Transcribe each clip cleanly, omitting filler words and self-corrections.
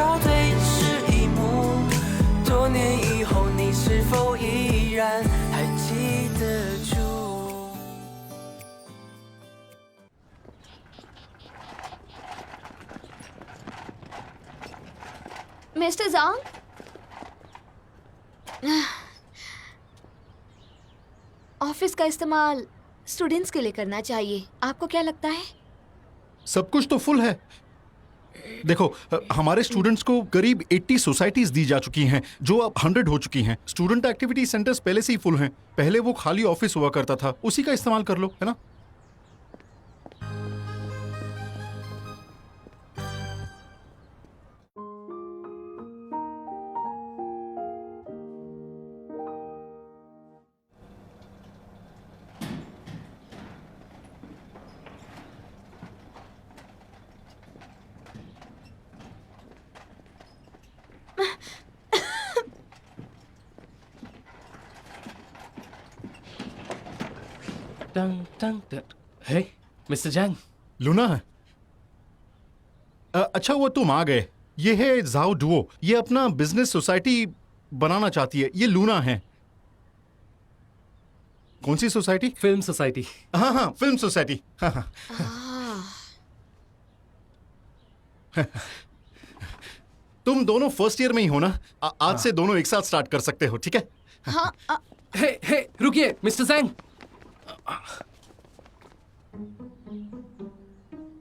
校对视一幕，多年以后你是否依然还记得住मिस्टर dzong, office का इस्तेमाल students के लिए करना चाहिए, आपको क्या लगता है? सब कुछ तो फुल है। देखो, हमारे स्टूडेंट्स को करीब 80 सोसाइटीज दी जा चुकी हैं जो अब 100 हो चुकी हैं। स्टूडेंट एक्टिविटी सेंटर्स पहले से ही फुल हैं। पहले वो खाली ऑफिस हुआ करता था, उसी का इस्तेमाल कर लो, है ना? हे मिस्टर जैंग। लूना है। अच्छा, वो तुम आ गए। ये है जाओ डुओ, ये अपना बिजनेस सोसाइटी बनाना चाहती है। ये लूना है। कौन सी सोसाइटी? Film society. हाँ हाँ, फिल्म सोसाइटी। हाँ हाँ। तुम दोनों फर्स्ट ईयर में ही हो ना? आज से दोनों एक साथ स्टार्ट कर सकते हो, ठीक है? हाँ, हे रुकिए मिस्टर जैंग।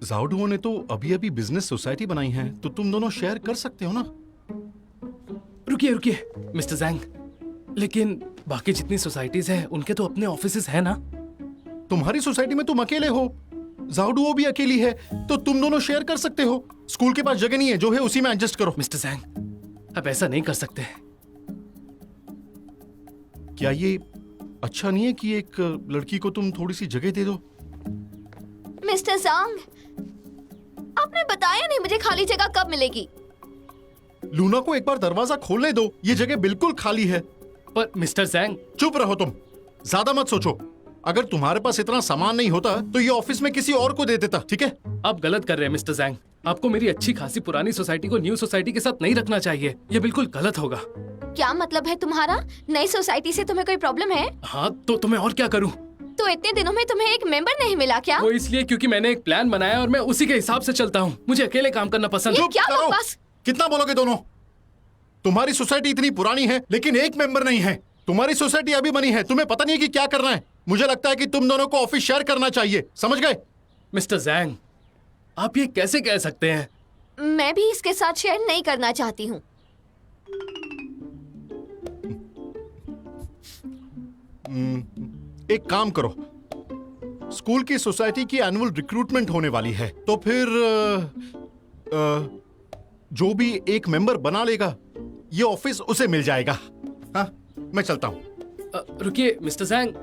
जाओडुओ ने तो अभी अभी बिजनेस सोसाइटी बनाई है, तो तुम दोनों शेयर कर सकते हो ना? रुकिए मिस्टर जैंग, लेकिन बाकी जितनी सोसाइटीज हैं उनके तो अपने ऑफिसेज हैं ना? तुम्हारी सोसाइटी में तुम अकेले हो, जाओडुओ भी अकेली है, तो तुम दोनों शेयर कर सकते हो। स्कूल के पास जगह नहीं है, जो है उसी में एडजस्ट करो। मिस्टर जैंग, आप ऐसा नहीं कर सकते। क्या ये अच्छा नहीं है कि एक लड़की को तुम थोड़ी सी जगह दे दो? मिस्टर ज़ोंग, आपने बताया नहीं मुझे खाली जगह कब मिलेगी। लूना को एक बार दरवाजा खोलने दो, ये जगह बिल्कुल खाली है। पर मिस्टर जैंग। चुप रहो तुम, ज्यादा मत सोचो। अगर तुम्हारे पास इतना सामान नहीं होता तो ये ऑफिस में किसी और को दे देता, ठीक है? आप गलत कर रहे हैं मिस्टर जैंग। आपको मेरी अच्छी खासी पुरानी सोसाइटी को न्यू सोसाइटी के साथ नहीं रखना चाहिए, ये बिल्कुल गलत होगा। क्या मतलब है तुम्हारा? नई सोसाइटी से तुम्हें कोई प्रॉब्लम है? हाँ, तो मैं और क्या करूँ? तो इतने दिनों में तुम्हें एक मेंबर नहीं मिला क्या? वो इसलिए क्योंकि मैंने एक प्लान बनाया और मैं उसी के हिसाब से चलता हूँ। मुझे अकेले काम करना पसंद है। क्या बकवास? कितना बोलोगे दोनों? तुम्हारी सोसाइटी इतनी पुरानी है लेकिन एक मेंबर नहीं है। तुम्हारी सोसाइटी अभी बनी है, तुम्हें पता नहीं है कि क्या करना है। मुझे लगता है कि तुम दोनों को ऑफिस शेयर करना चाहिए, समझ गए? मिस्टर जैंग, आप ये कैसे कह सकते हैं? मैं भी इसके साथ शेयर नहीं करना चाहती हूँ। एक काम करो, स्कूल की सोसाइटी की एनुअल रिक्रूटमेंट होने वाली है, तो फिर जो भी एक मेंबर बना लेगा ये ऑफिस उसे मिल जाएगा। हाँ, मैं चलता हूँ। रुकिए मिस्टर जैंग।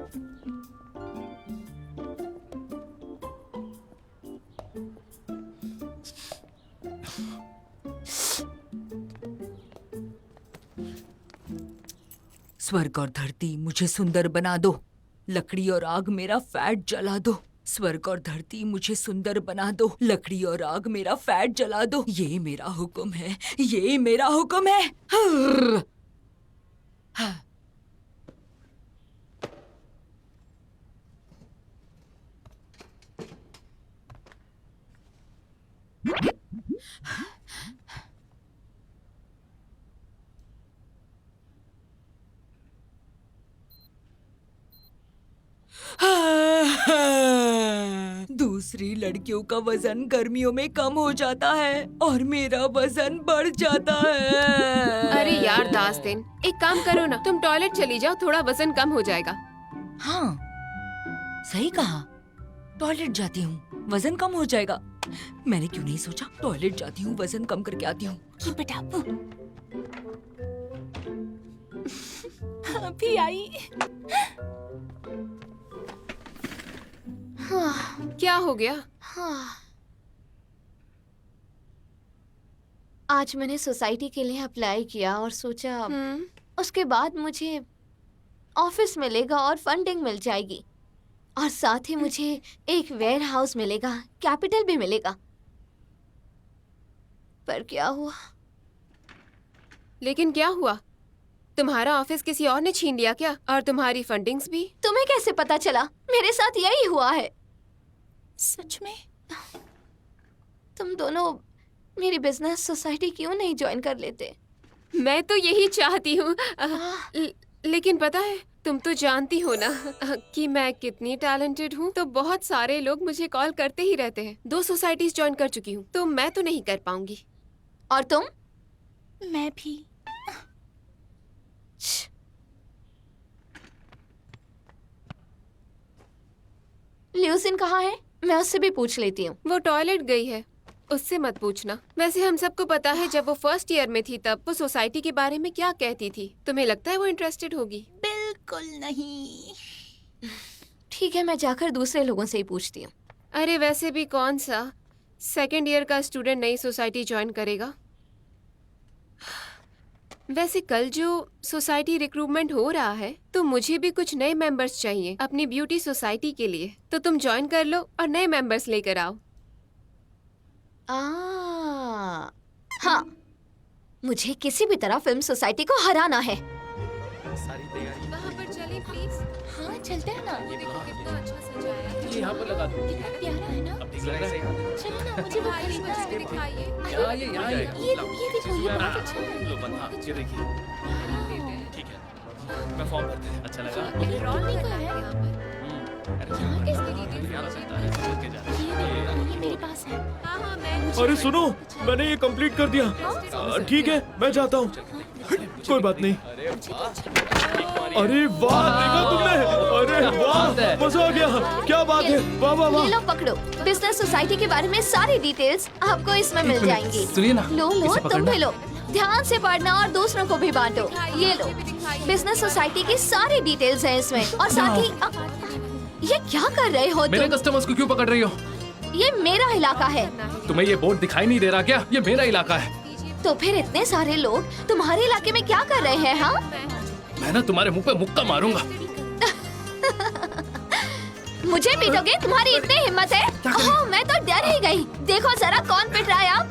स्वर्ग और धरती मुझे सुंदर बना दो, लकड़ी और आग मेरा फैट जला दो। स्वर्ग और धरती मुझे सुंदर बना दो, लकड़ी और आग मेरा फैट जला दो। ये मेरा हुक्म है, ये मेरा हुक्म है। दूसरी लड़कियों का वजन गर्मियों में कम हो जाता है और मेरा वजन बढ़ जाता है। अरे यार दास्तिन, एक काम करो ना, तुम टॉयलेट चली जाओ, थोड़ा वजन कम हो जाएगा। हाँ, सही कहा। टॉयलेट जाती हूँ, वजन कम हो जाएगा। मैंने क्यों नहीं सोचा? टॉयलेट जाती हूँ, वजन कम करके आती हूँ। Keep it up। अभी आई। क्या हो गया? आज मैंने सोसाइटी के लिए अप्लाई किया और सोचा उसके बाद मुझे ऑफिस मिलेगा और फंडिंग मिल जाएगी और साथ ही मुझे एक वेयर हाउस मिलेगा, कैपिटल भी मिलेगा। पर क्या हुआ, लेकिन क्या हुआ? तुम्हारा ऑफिस किसी और ने छीन लिया क्या? और तुम्हारी फंडिंग्स भी? तुम्हें कैसे पता चला? मेरे साथ यही हुआ है। सच में? तुम दोनों मेरी बिजनेस सोसाइटी क्यों नहीं ज्वाइन कर लेते? मैं तो यही चाहती हूँ। लेकिन पता है, तुम तो जानती हो ना कि मैं कितनी टैलेंटेड हूँ। तो बहुत सारे लोग मुझे कॉल करते ही रहते हैं। 2 सोसाइटीज ज्वाइन कर चुकी हूँ, तो मैं तो नहीं कर पाऊंगी। और तुम? मैं भी। ल्यूसिन कहाँ है? मैं उससे भी पूछ लेती हूँ। वो टॉयलेट गई है, उससे मत पूछना। वैसे हम सबको पता है, जब वो फर्स्ट ईयर में थी तब वो सोसाइटी के बारे में क्या कहती थी। तुम्हें लगता है वो इंटरेस्टेड होगी? बिल्कुल नहीं। ठीक है, मैं जाकर दूसरे लोगों से ही पूछती हूँ। अरे वैसे भी कौन सा सेकेंड ईयर का स्टूडेंट नई सोसाइटी ज्वाइन करेगा? वैसे कल जो सोसाइटी रिक्रूटमेंट हो रहा है, तो मुझे भी कुछ नए मेंबर्स चाहिए अपनी ब्यूटी सोसाइटी के लिए। तो तुम ज्वाइन कर लो और नए मेंबर्स लेकर आओ। हाँ, मुझे किसी भी तरह फिल्म सोसाइटी को हराना है। वहाँ पर चलिए प्लीज। हाँ चलते हैं ना। देखो कितना अच्छा सजाया है। ये यहाँ पर लगा दो। कितना प्यारा है ना। अब ठीक लग रहा है? चलो ना, मुझे वो दिखाइए, खरीदना मुझे है। दिखाइए। यहाँ ये ये देखो, ये बहुत अच्छा है। लो बंद, हाँ, ये देखिए। ठीक है, मैं फॉर्म भरते हैं। अच्छा लगा? इलेक्ट्रॉनिक का है। यहाँ पर। यहाँ किसकी यहाँ हो सकता है, समझ के जाना। ये मेरे पास है। हाँ मैं अरे सुनो, मैंने ये कंप्लीट कर दिया। ठीक है, मैं जाता हूँ। कोई बात नहीं। अरे वाह, देखा तुमने? अरे वाह, मजा आ गया। क्या बात है, वाह वाह ये वाह। लो पकड़ो। बिजनेस सोसाइटी के बारे में सारी डिटेल्स आपको इसमें मिल जाएंगी। सुनिए ना, लो इसे तुम पकड़ना। भी लो, ध्यान से पढ़ना और दूसरों को भी बांटो। ये लो, बिजनेस सोसाइटी की सारी डिटेल्स हैं इसमें। और साथ ही ये क्या कर रहे हो मेरे तुम? कस्टमर्स को क्यों पकड़ रही हो? ये मेरा इलाका है। तुम्हें ये बोर्ड दिखाई नहीं दे रहा क्या? ये मेरा इलाका है। तो फिर इतने सारे लोग तुम्हारे इलाके में क्या कर रहे हैं? हाँ, मैं ना तुम्हारे मुंह पे मुक्का मारूंगा। मुझे पीटोगे? तुम्हारी इतनी हिम्मत है? ओह, मैं तो डर ही गई। देखो जरा कौन पिट रहा है अब।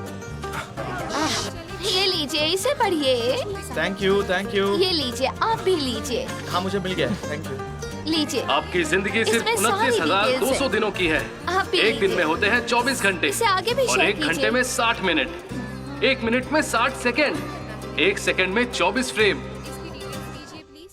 ये लीजिए, इसे पढ़िए। Thank you, thank you. ये लीजिए, आप भी लीजिए। हाँ, मुझे मिल गया, थैंक यू। लीजिए। आपकी जिंदगी सिर्फ इसमें सारी 29,200 details दिनों की है। आप भी एक दिन लीजिए। में होते हैं 24 घंटे इसे आगे भी और शेयर 1 घंटे कीजिए। में 60 मिनट, 1 मिनट में 60 सेकेंड, 1 सेकेंड में 24 फ्रेम। इसकी डिटेल्स दीजिए please.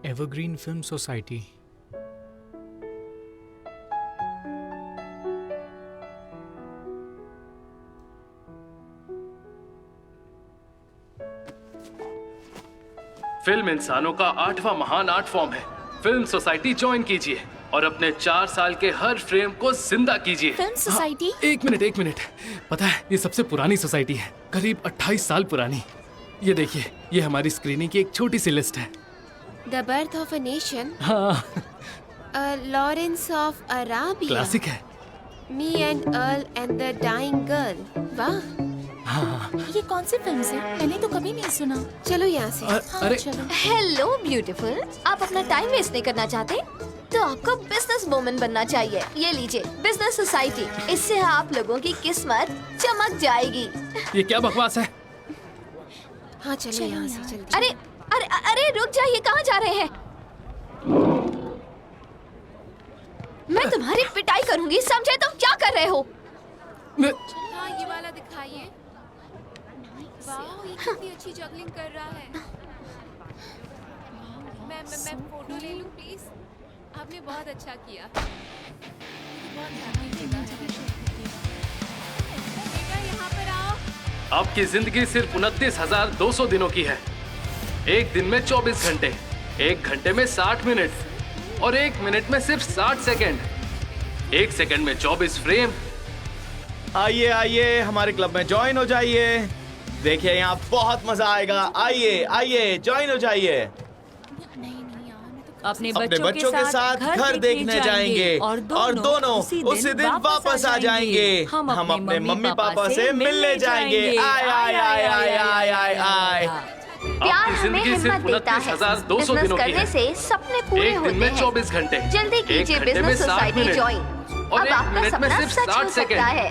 Evergreen film society. Film इंसानों का 8वां महान आर्ट फॉर्म है। फिल्म सोसाइटी ज्वाइन कीजिए और अपने 4 साल के हर फ्रेम को जिंदा कीजिए। Film society? एक मिनट। पता है, ये सबसे पुरानी सोसाइटी है, करीब 28 साल पुरानी। ये देखिए, ये हमारी स्क्रीनिंग की एक छोटी सी लिस्ट है। The birth of a nation, हाँ, लॉरेंस ऑफ अराबिया, क्लासिक है। Me and Earl and the dying girl. वाह, ये कौन सी फिल्म है? मैंने तो कभी नहीं सुना। चलो यहाँ से। हाँ, अरे चलो। हेलो ब्यूटीफुल, आप अपना टाइम वेस्ट नहीं करना चाहते तो आपको बिजनेस वुमन बनना चाहिए। ये लीजिए, बिजनेस सोसाइटी। इससे आप लोगों की किस्मत चमक जाएगी। ये क्या बकवास है? हाँ चलो यहाँ से, चलो। अरे अरे अरे रुक जाइए, कहाँ जा रहे हैं? मैं तुम्हारी पिटाई करूंगी, समझे? तुम क्या कर रहे हो? हाँ, ये वाला दिखाइए। वाह, ये कितनी अच्छी जगलिंग कर रहा है। मैं फोटो ले लूं प्लीज? आपने बहुत अच्छा किया। बेटा यहाँ पर आओ। आपकी जिंदगी सिर्फ 29,200 दिनों की है। एक दिन में 24 घंटे, 1 घंटे में 60 मिनट और 1 मिनट में सिर्फ 60 सेकेंड, 1 सेकेंड में 24 फ्रेम। आइए आइए, हमारे क्लब में ज्वाइन हो जाइए। देखिए, यहाँ बहुत मजा आएगा। आइए आइए, ज्वाइन हो जाइए। नहीं यार, मैं तो अपने बच्चों के साथ घर देखने जाएंगे और दोनों उसी दिन वापस आ जाएंगे। हम अपने मम्मी पापा से मिलने जाएंगे। आय आय आय आय आय आय आय। प्यार हमें हिम्मत देता है। 29,200 बिजनेस दिनों की करने है। से सपने पूरे एक होते दिन में हैं। 24 घंटे, जल्दी कीजिए एक घंटे में बिजनेस 60 सोसाइटी मिनट ज्वाइन। और अब एक आपका मिनट में सपना सिर्फ सच 60 हो सकता सेकंड। है।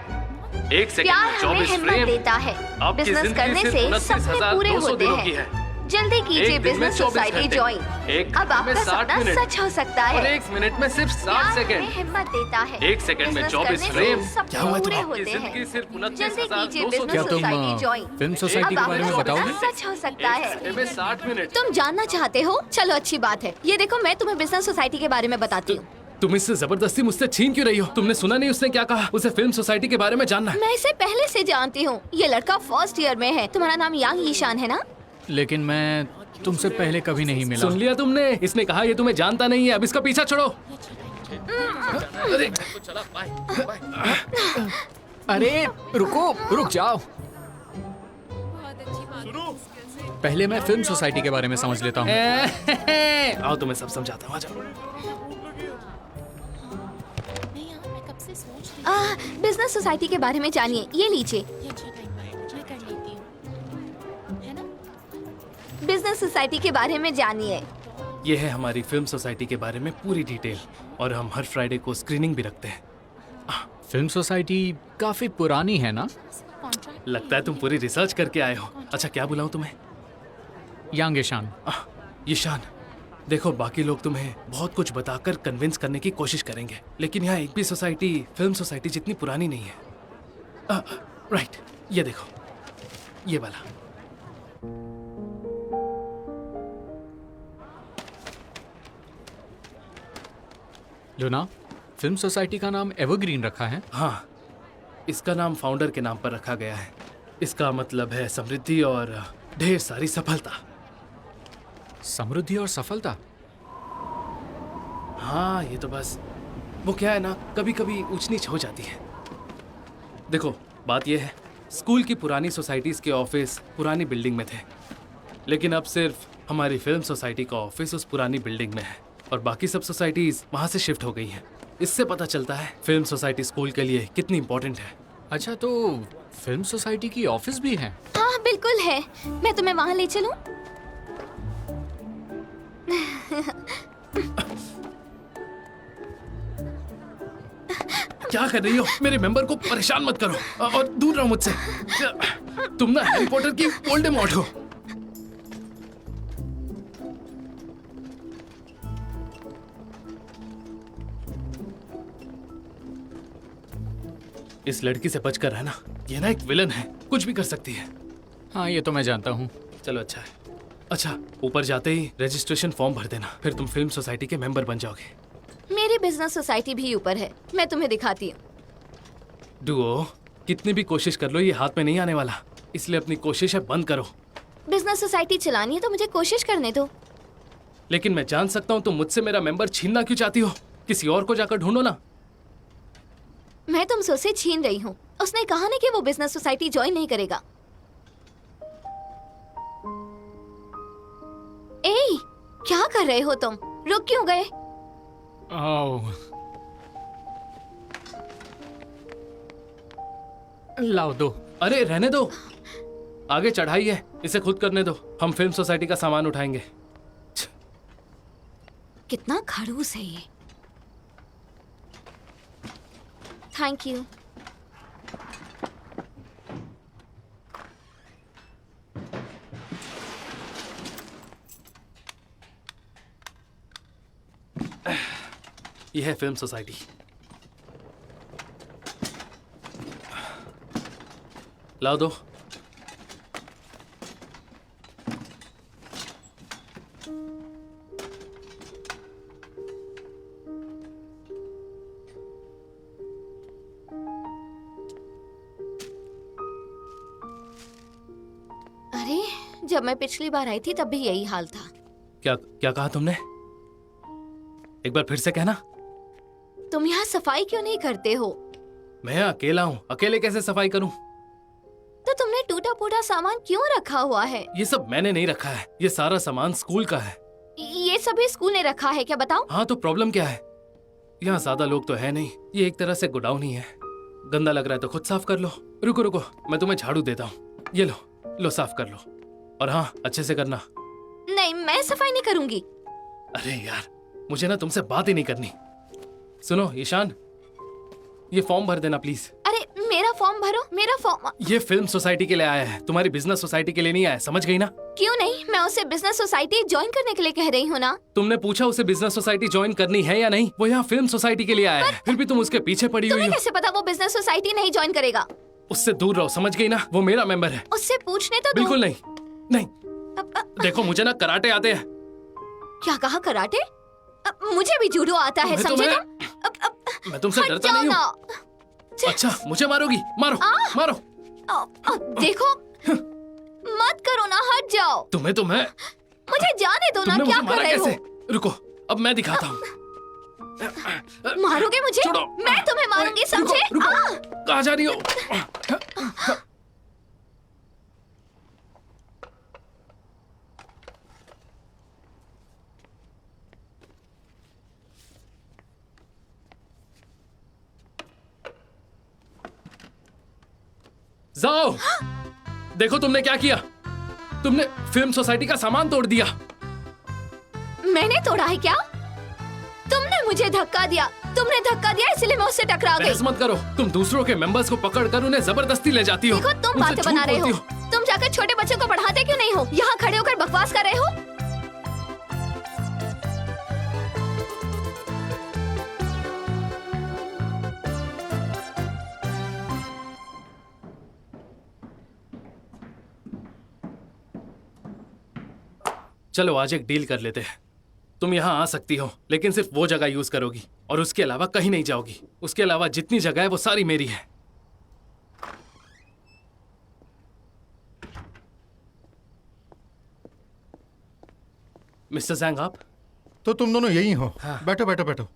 एक सेकंड प्यार में हमें 24 हिम्मत फ्रेम। देता है। आपकी बिजनेस जिंदगी करने सिर्फ से सपने पूरे 29,200 होते दिनों की हैं। है। जल्दी कीजिए एक दिन में बिजनेस 24 सोसाइटी घंटे, ज्वाइन। एक अब घंटे में आपका 60 सपना मिनट सच हो सकता और है। एक मिनट में सिर्फ 60 प्यार हमें सेकंड। हिम्मत देता है। एक सेकंड में बिजनेस 24 करने से फ्रेम। सपने क्या हुआ पूरे आपकी होते हैं। जिंदगी सिर्फ जल्दी कीजिए 29,200 बिजनेस क्या तुम सोसाइटी ज्वाइन। फिल्म सोसाइटी अब के बारे में आपका बताओगे? सपना सच हो सकता एक है। घंटे में 60 मिनट। तुम जानना चाहते हो? चलो अच्छी बात है। ये देखो मैं तुम्हें बिजनेस सोसाइटी के बारे में बताती हूँ। तुम इससे जबरदस्ती मुझसे छीन क्यों रही हो? तुमने सुना नहीं उसने क्या कहा? उसे फिल्म सोसाइटी के बारे में जानना है। मैं इसे पहले से जानती हूँ। ये लड़का फर्स्ट ईयर में है। तुम्हारा नाम यांग ईशान है ना? लेकिन मैं तुमसे पहले कभी नहीं मिला। सुन लिया तुमने? इसने कहा ये तुम्हें जानता नहीं है। अब इसका पीछा छोड़ो। अरे अरे रुको, रुक जाओ। पहले मैं फिल्म सोसाइटी के बारे में समझ लेता हूँ। आओ तुम्हें सब समझाता हूँ। आ जाओ। नहीं यार, मैं कब से सोच रही बिजनेस सोसाइटी के बारे में जानिए। ये लीजिए हूँ। ये अच्छा टाइम है, मैं कर लेती हूँ, है ना? बिजनेस सोसाइटी के बारे में जानिए। ये है हमारी फिल्म सोसाइटी के बारे में पूरी डिटेल और हम हर फ्राइडे को स्क्रीनिंग भी रखते हैं। फिल्म सोसाइटी काफी पुरानी है ना? कॉन्ट्रैक्ट लगता है तुम पूरी रिसर्च करके आए हो। अच्छा क्या बुलाऊं तुम्हें? यांग ईशान। ईशान, देखो बाकी लोग तुम्हें बहुत कुछ बताकर कन्विंस करने की कोशिश करेंगे, लेकिन यहाँ एक भी सोसाइटी फिल्म सोसाइटी जितनी पुरानी नहीं है। राइट, ये देखो, ये वाला। लुना, फिल्म सोसाइटी का नाम एवरग्रीन रखा है? हाँ, इसका नाम फाउंडर के नाम पर रखा गया है। इसका मतलब है समृद्धि और ढेर सारी सफलता। समृद्धि और सफलता? हाँ, ये तो बस वो क्या है ना, कभी कभी ऊंच नीच हो जाती है। देखो बात ये है, स्कूल की पुरानी सोसाइटीज के ऑफिस पुरानी बिल्डिंग में थे, लेकिन अब सिर्फ हमारी फिल्म सोसाइटी का ऑफिस उस पुरानी बिल्डिंग में है और बाकी सब सोसाइटीज वहाँ से शिफ्ट हो गई हैं। इससे पता चलता है फिल्म सोसाइटी स्कूल के लिए कितनी इम्पोर्टेंट है। अच्छा, तो फिल्म सोसाइटी की ऑफिस भी है? हाँ बिल्कुल है। मैं तुम्हें वहाँ ले चलूं? क्या कर रही हो? मेरे मेंबर को परेशान मत करो और दूर रहो मुझसे। तुम ना हैरी पॉटर की वोल्डेमॉर्ट हो। इस लड़की से बचकर रहना, ये ना एक विलन है, कुछ भी कर सकती है। हाँ, ये तो मैं जानता हूँ। चलो अच्छा है। अच्छा, ऊपर जाते ही रजिस्ट्रेशन फॉर्म भर देना, फिर तुम फिल्म सोसाइटी के मेंबर बन जाओगे। मेरी बिजनेस सोसाइटी भी ऊपर है, मैं तुम्हें दिखाती हूँ। डुओ, कितनी भी कोशिश कर लो ये हाथ में नहीं आने वाला, इसलिए अपनी कोशिशें बंद करो। बिजनेस सोसाइटी चलानी है तो मुझे कोशिश करने दो। लेकिन मैं जान सकता हूँ तुम मुझसे मेरा मेंबर छीनना क्यों चाहती हो। किसी और को जाकर ढूंढो ना। मैं तुमसे उसे छीन रही हूँ। उसने कहा ना कि वो बिजनेस सोसाइटी ज्वाइन नहीं करेगा। ए, क्या कर रहे हो तुम? रुक क्यों गए? आओ, लाओ दो। अरे रहने दो, आगे चढ़ाई है, इसे खुद करने दो। हम फिल्म सोसाइटी का सामान उठाएंगे। कितना खड़ूस है ये। Thank you. यह है फिल्म सोसाइटी। लाओ दो। अरे, जब मैं पिछली बार आई थी तब भी यही हाल था। क्या क्या कहा तुमने? एक बार फिर से कहना। तुम यहाँ सफाई क्यों नहीं करते हो? मैं अकेला हूँ, अकेले कैसे सफाई करूँ? तो तुमने टूटा फूटा सामान क्यों रखा हुआ है? ये सब मैंने नहीं रखा है, ये सारा सामान स्कूल का है। ये सभी स्कूल ने रखा है क्या, बताओ? हाँ तो प्रॉब्लम क्या है? यहाँ ज्यादा लोग तो है नहीं, ये एक तरह से गोडाउन ही है। गंदा लग रहा है तो खुद साफ कर लो। रुको रुको, मैं तुम्हें झाड़ू देता हूँ। ये लो साफ कर लो। और हाँ, अच्छे से करना। नहीं, मैं सफाई नहीं करूंगी। अरे यार, मुझे ना तुमसे बात ही नहीं करनी। सुनो ईशान, ये फॉर्म भर देना प्लीज। अरे मेरा फॉर्म भरो, मेरा फॉर्म। ये फिल्म सोसाइटी के लिए आया है, तुम्हारी बिजनेस सोसाइटी के लिए नहीं आया, समझ गई ना? क्यों नहीं, मैं उसे बिजनेस सोसाइटी ज्वाइन करने के लिए कह रही हूँ ना। तुमने पूछा उसे बिजनेस सोसाइटी ज्वाइन करनी है या नहीं? वो यहाँ फिल्म सोसाइटी के लिए आया है, फिर भी तुम उसके पीछे पड़ी हुई तुम्हें हो। कैसे पता वो बिजनेस सोसाइटी नहीं ज्वाइन करेगा? उससे दूर रहो, समझ गई ना? वो मेरा मेंबर है। उससे पूछने तो दो। बिल्कुल नहीं, नहीं। देखो मुझे ना कराटे आते हैं। क्या कहा, कराटे? मुझे भी जूडो आता है, समझे तुम? मैं तुमसे हट डरता जाओ नहीं ना। हूँ। अच्छा, मुझे मारोगी? मारो मारो। देखो मत करो ना, हट जाओ। तुम्हें तो मैं मुझे जाने दो ना, तुमने क्या मुझे कर मारा रहे हो? कैसे? रुको, अब मैं दिखाता हूँ। मारोगे मुझे? छोड़ो। मैं तुम्हें मारूंगी, समझे? कहाँ जा रही हो? जाओ। देखो तुमने क्या किया, तुमने फिल्म सोसाइटी का सामान तोड़ दिया। मैंने तोड़ा है क्या? तुमने मुझे धक्का दिया, तुमने धक्का दिया इसलिए मैं उससे टकरा गई। बहस मत करो, तुम दूसरों के मेंबर्स को पकड़कर उन्हें जबरदस्ती ले जाती हो। देखो तुम मुझसे बातें बना झूठ रहे हो। बोलती तुम जाकर छोटे बच्चों को पढ़ाते क्यों नहीं हो? यहाँ खड़े होकर बकवास कर रहे हो। चलो आज एक डील कर लेते हैं। तुम यहाँ आ सकती हो, लेकिन सिर्फ वो जगह यूज करोगी और उसके अलावा कहीं नहीं जाओगी। उसके अलावा जितनी जगह है वो सारी मेरी है। मिस्टर जैंग, आप? तो तुम दोनों यही हो? हाँ। बैठो बैठो बैठो।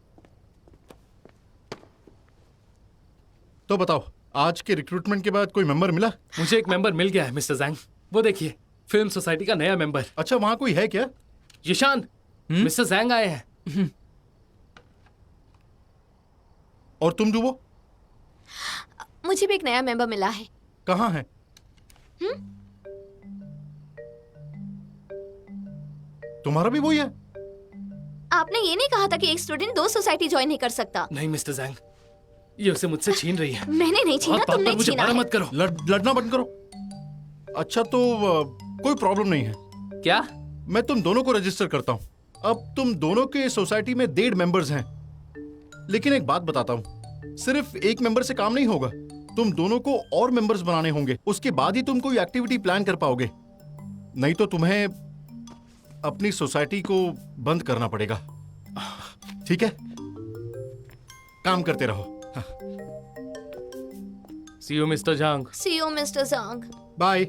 तो बताओ, आज के रिक्रूटमेंट के बाद कोई मेंबर मिला? मुझे एक मेंबर मिल गया है मिस्टर जैंग। वो देखिए, फिल्म सोसाइटी का नया मेंबर। अच्छा, वहां कोई है क्या? ईशान, मिस्टर जैंग आए हैं। और तुम जुबो? मुझे भी एक नया मेंबर मिला है। कहाँ है? तुम्हारा भी वही है? आपने ये नहीं कहा था कि एक स्टूडेंट 2 सोसाइटी ज्वाइन नहीं कर सकता? नहीं मिस्टर जैंग, ये उसे मुझसे छीन रही है। मैंने नहीं छीना, बहुत बात तुमने पर मुझे छीना मारा है। मत करो। लड़ना बंद करो। अच्छा तो कोई प्रॉब्लम नहीं है। क्या? मैं तुम दोनों को रजिस्टर करता हूँ। अब तुम दोनों के सोसाइटी में 1.5 मेंबर्स हैं। लेकिन एक बात बताता हूँ, सिर्फ एक मेंबर से काम नहीं होगा। तुम दोनों को और मेंबर्स बनाने होंगे, उसके बाद ही तुम कोई एक्टिविटी प्लान कर पाओगे। नहीं तो तुम्हें अपनी सोसाइटी को बंद करना पड़ेगा। ठीक है, काम करते रहो। See you mister Zhang. See you, Mr. Zhang। Bye.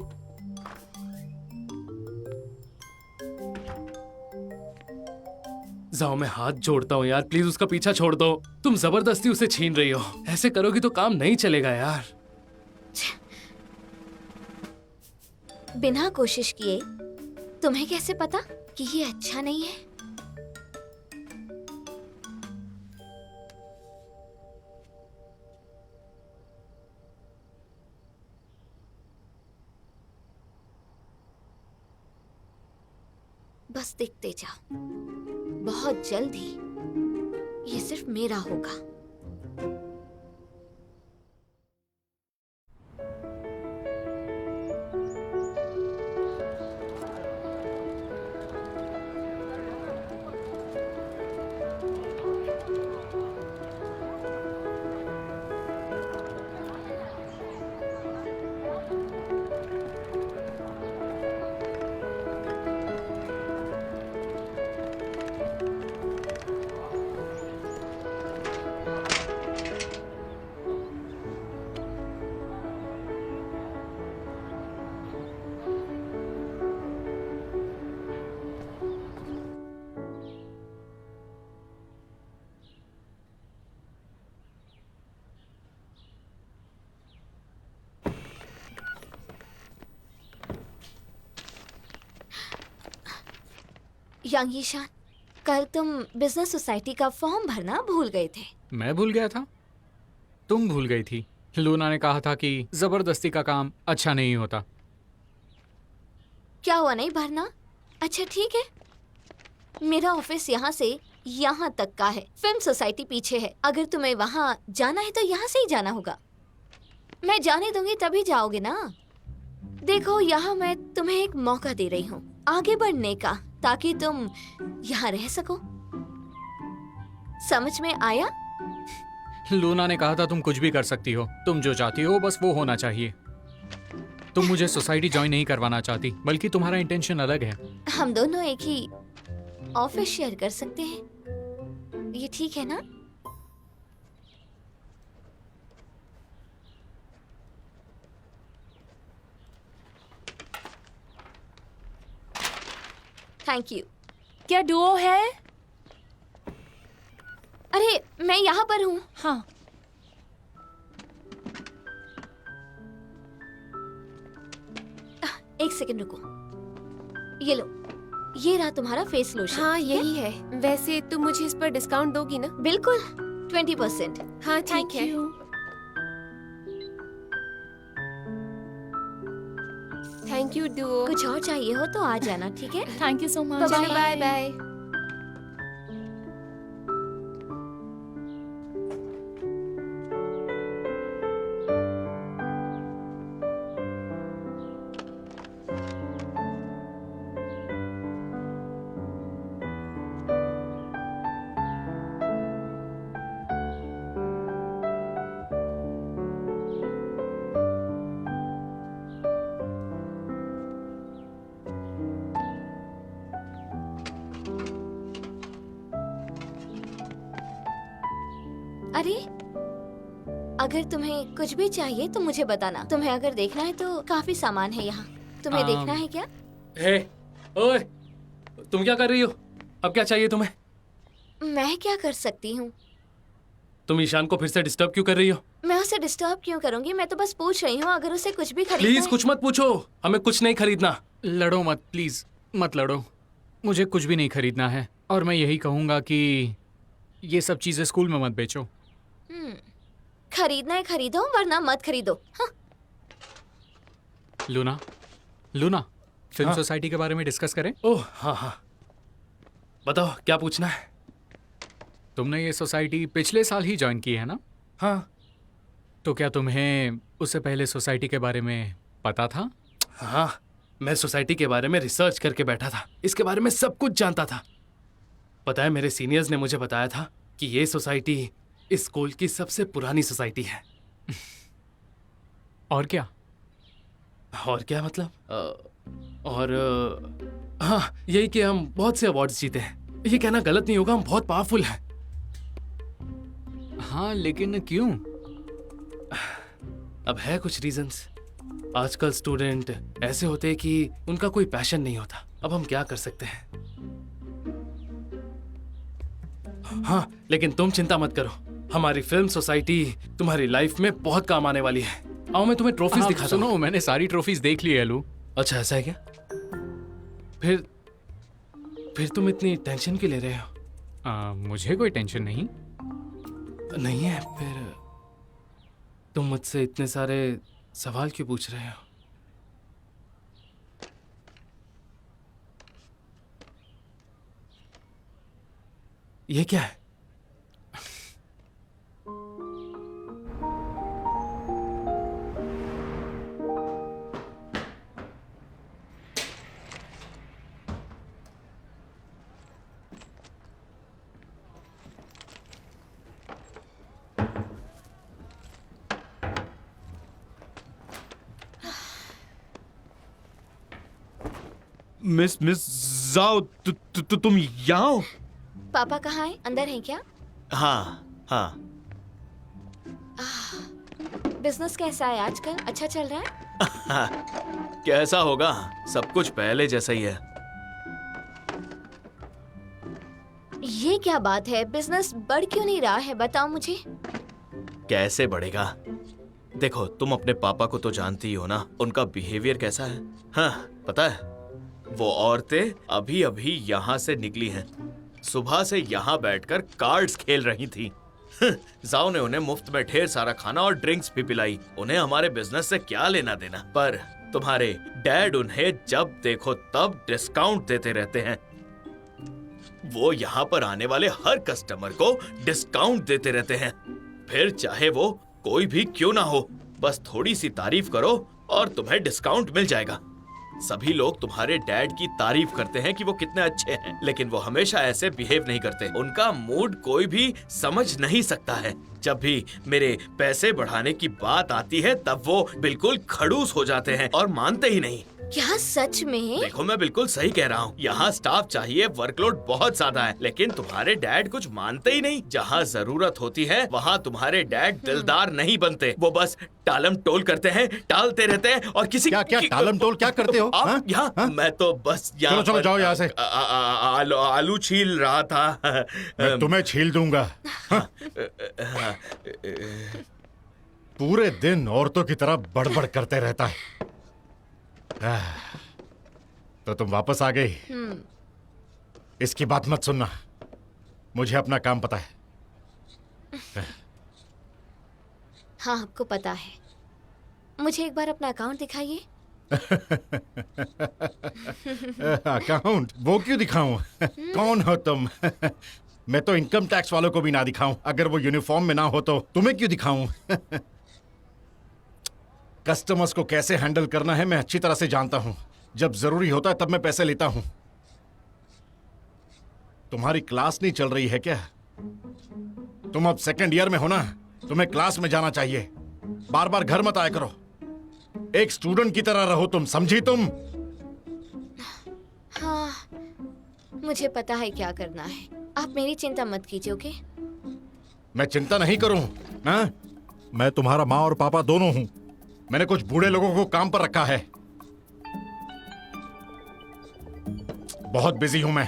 जाओ, मैं हाथ जोड़ता हूँ यार, प्लीज उसका पीछा छोड़ दो। तुम जबरदस्ती उसे छीन रही हो, ऐसे करोगी तो काम नहीं चलेगा यार। बिना कोशिश किए तुम्हें कैसे पता कि ये अच्छा नहीं है? बस देखते जाओ, बहुत जल्द ही ये सिर्फ मेरा होगा। यंग ईशान, कल तुम बिजनेस सोसाइटी का फॉर्म भरना भूल गए थे। मैं भूल गया था? तुम भूल गई थी। लूना ने कहा था कि जबरदस्ती का काम अच्छा नहीं होता। क्या हुआ, नहीं भरना? अच्छा ठीक है, मेरा ऑफिस यहाँ से यहाँ तक का है, फिल्म सोसाइटी पीछे है। अगर तुम्हें वहाँ जाना है तो यहाँ से ही जाना होगा। मैं जाने दूंगी तभी जाओगे ना। देखो, यहाँ मैं तुम्हें एक मौका दे रही हूँ आगे बढ़ने का, ताकि तुम यहाँ रह सको। समझ में आया? लूना ने कहा था तुम कुछ भी कर सकती हो, तुम जो चाहती हो बस वो होना चाहिए। तुम मुझे सोसाइटी ज्वाइन नहीं करवाना चाहती, बल्कि तुम्हारा इंटेंशन अलग है। हम दोनों एक ही ऑफिस शेयर कर सकते हैं, ये ठीक है ना? Thank you. क्या डुओ है? अरे मैं यहाँ पर हूँ। हाँ। एक सेकंड रुको, ये लो, ये रहा तुम्हारा फेस लोशन। हाँ यही है। वैसे तुम मुझे इस पर डिस्काउंट दोगी ना? बिल्कुल, 20%। हाँ ठीक थैंक है। यू। Thank you Duo. कुछ और चाहिए हो तो आ जाना, ठीक है? Thank you so much. चलो बाय बाय। अरे अगर तुम्हें कुछ भी चाहिए तो मुझे बताना। तुम्हें अगर देखना है तो काफी सामान है यहाँ। तुम्हें देखना है क्या? हे, ओए, तुम क्या कर रही हो? अब क्या चाहिए तुम्हें? मैं क्या कर सकती हूँ? तुम ईशान को फिर से डिस्टर्ब क्यों कर रही हो? मैं उसे डिस्टर्ब क्यों करूंगी? मैं तो बस पूछ रही हूँ, अगर उसे कुछ भी खरीदना प्लीज है। कुछ मत पूछो, हमें कुछ नहीं खरीदना। लड़ो मत प्लीज, मत लड़ो। मुझे कुछ भी नहीं खरीदना है, और मैं यही कहूँगा कि ये सब चीजें स्कूल में मत बेचो। खरीदना है खरीदो, वरना मत खरीदो। हाँ। लूना, लूना, फिल्म हाँ? सोसाइटी के बारे में डिस्कस करें? ओह हाँ हाँ, बताओ क्या पूछना है? तुमने ये सोसाइटी पिछले साल ही ज्वाइन की है ना? हाँ। तो क्या तुम्हें उससे पहले सोसाइटी के बारे में पता था? हाँ, मैं सोसाइटी के बारे में रिसर्च करके बैठा था, इसके बारे में सब कुछ जानता था। पता है, मेरे सीनियर्स ने मुझे बताया था कि ये सोसाइटी इस स्कूल की सबसे पुरानी सोसाइटी है। और क्या? और क्या मतलब? हाँ, यही कि हम बहुत से अवार्ड्स जीते हैं। ये कहना गलत नहीं होगा, हम बहुत पावरफुल हैं। हाँ, लेकिन क्यों? अब है कुछ रीजंस। आजकल स्टूडेंट ऐसे होते हैं कि उनका कोई पैशन नहीं होता। अब हम क्या कर सकते हैं? हाँ, लेकिन तुम चिंता मत करो, हमारी फिल्म सोसाइटी तुम्हारी लाइफ में बहुत काम आने वाली है। आओ मैं तुम्हें ट्रॉफीज दिखाता हूँ। सुनो, मैंने सारी ट्रॉफीज देख ली है लू। अच्छा ऐसा है क्या? फिर तुम इतनी टेंशन क्यों ले रहे हो? मुझे कोई टेंशन नहीं। नहीं है? फिर तुम मुझसे इतने सारे सवाल क्यों पूछ रहे हो? ये क्या है? मिस जाओ, तुम यहाँ हो? पापा कहाँ हैं? अंदर हैं क्या? हाँ हाँ। बिजनेस कैसा है आजकल? अच्छा चल रहा है? कैसा होगा, सब कुछ पहले जैसा ही है। ये क्या बात है? बिजनेस बढ़ क्यों नहीं रहा है? बताओ मुझे। कैसे बढ़ेगा? देखो, तुम अपने पापा को तो जानती ही हो ना, उनका बिहेवियर कैसा है। हाँ, पता है, वो औरतें अभी अभी यहाँ से निकली हैं। सुबह से यहाँ बैठकर कार्ड्स खेल रही थी। जाओ ने उन्हें मुफ्त में ढेर सारा खाना और ड्रिंक्स भी पिलाई। उन्हें हमारे बिजनेस से क्या लेना देना। पर तुम्हारे डैड उन्हें जब देखो तब डिस्काउंट देते रहते हैं। वो यहाँ पर आने वाले हर कस्टमर को डिस्काउंट देते रहते हैं। फिर चाहे वो कोई भी क्यों ना हो, बस थोड़ी सी तारीफ करो और तुम्हें डिस्काउंट मिल जाएगा। सभी लोग तुम्हारे डैड की तारीफ करते हैं कि वो कितने अच्छे हैं, लेकिन वो हमेशा ऐसे बिहेव नहीं करते। उनका मूड कोई भी समझ नहीं सकता है। जब भी मेरे पैसे बढ़ाने की बात आती है तब वो बिल्कुल खड़ूस हो जाते हैं और मानते ही नहीं। क्या सच में? देखो मैं बिल्कुल सही कह रहा हूँ। यहाँ स्टाफ चाहिए, वर्कलोड बहुत ज्यादा है, लेकिन तुम्हारे डैड कुछ मानते ही नहीं। जहाँ जरूरत होती है वहाँ तुम्हारे डैड दिलदार नहीं बनते। वो बस टालम टोल करते हैं, टालते रहते हैं और किसी क्या क्या टालम टोल क्या करते हो? हाँ? आप यहाँ हाँ? मैं तो बस यहाँ चलो जाओ यहाँ से। आलू छील रहा था। मैं तुम्हें छील दूंगा। हाँ? पूरे दिन औरतों की तरह बड़बड़ करते रहता है। तो तुम वापस आ गई। इसकी बात मत सुनना, मुझे अपना काम पता है। हाँ, आपको पता है। मुझे एक बार अपना अकाउंट दिखाइए। अकाउंट? वो क्यों दिखाऊं? कौन हो तुम? मैं तो इनकम टैक्स वालों को भी ना दिखाऊं। अगर वो यूनिफॉर्म में ना हो तो तुम्हें क्यों दिखाऊं? कस्टमर्स को कैसे हैंडल करना है मैं अच्छी तरह से जानता हूं। जब जरूरी होता है तब मैं पैसे लेता हूं। तुम्हारी क्लास नहीं चल रही है क्या? तुम अब सेकंड ईयर में हो ना, तुम्हें क्लास में जाना चाहिए। बार बार घर मत आया करो। एक स्टूडेंट की तरह रहो तुम, समझी तुम? हाँ, मुझे पता है क्या करना है। आप मेरी चिंता मत कीजिए, ओके? मैं चिंता नहीं करूं ना? मैं तुम्हारा माँ और पापा दोनों हूं। मैंने कुछ बूढ़े लोगों को काम पर रखा है। बहुत बिजी हूं मैं।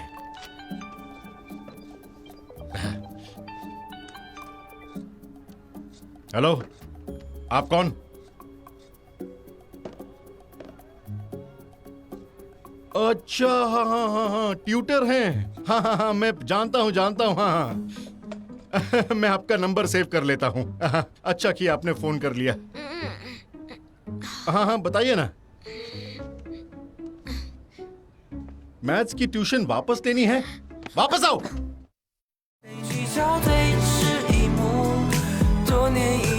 हेलो, आप कौन? अच्छा, हाँ हाँ हाँ हाँ, ट्यूटर हैं। हाँ हाँ हाँ, मैं जानता हूँ हाँ हाँ। मैं आपका नंबर सेव कर लेता हूँ। अच्छा किया आपने फोन कर लिया। हाँ हाँ, बताइए ना। मैथ्स की ट्यूशन वापस लेनी है? वापस आओ।聚焦对视一幕，多年以